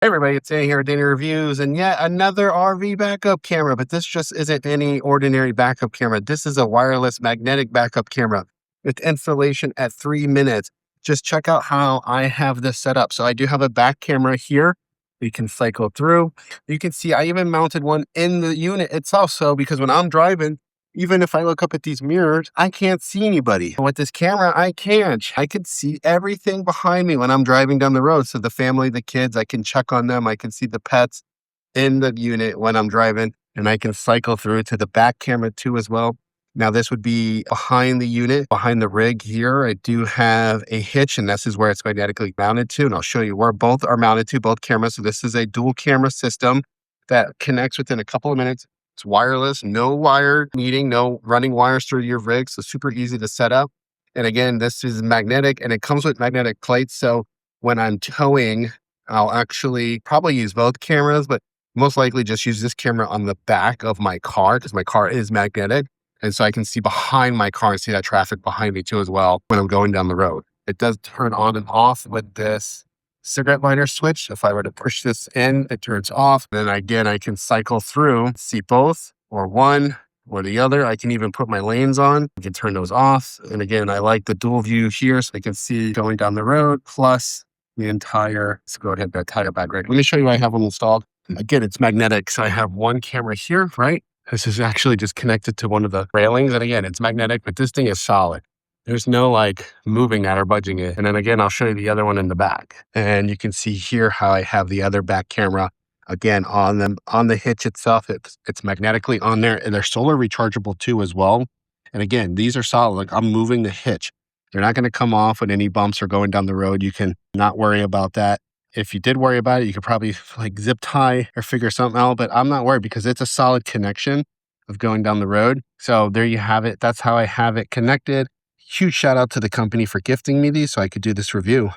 Hey everybody, it's Danny here at Danny Reviews, and yet another RV backup camera, but this just isn't any ordinary backup camera. This is a wireless magnetic backup camera with installation at 3 minutes. Just check out how I have this set up. So I do have a back camera here. You can cycle through. You can see I even mounted one in the unit itself. So because when I'm driving, even if I look up at these mirrors, I can't see anybody. With this camera, I can. I can see everything behind me when I'm driving down the road. So the family, the kids, I can check on them. I can see the pets in the unit when I'm driving, and I can cycle through to the back camera too as well. Now this would be behind the unit, behind the rig here. I do have a hitch, and this is where it's magnetically mounted to. And I'll show you where both are mounted to, both cameras. So this is a dual camera system that connects within a couple of minutes. It's wireless, no wire needing, no running wires through your rig. So super easy to set up. And again, this is magnetic and it comes with magnetic plates. So when I'm towing, I'll actually probably use both cameras, but most likely just use this camera on the back of my car because my car is magnetic. And so I can see behind my car and see that traffic behind me too as well when I'm going down the road. It does turn on and off with this cigarette lighter switch. If I were to push this in, it turns off. Then again, I can cycle through, see both or one or the other. I can even put my lanes on. I can turn those off. And again, I like the dual view here so I can see going down the road plus the entire, let's go ahead and entire back right. Let me show you what I have one installed. Again, it's magnetic. So I have one camera here, right? This is actually just connected to one of the railings. And again, it's magnetic, but this thing is solid. There's no like moving that or budging it. And then again, I'll show you the other one in the back. And you can see here how I have the other back camera again on the hitch itself. It's magnetically on there, and they're solar rechargeable too as well. And again, these are solid. Like I'm moving the hitch. They're not going to come off with any bumps or going down the road. You can not worry about that. If you did worry about it, you could probably like zip tie or figure something out, but I'm not worried because it's a solid connection of going down the road. So there you have it. That's how I have it connected. Huge shout out to the company for gifting me these so I could do this review.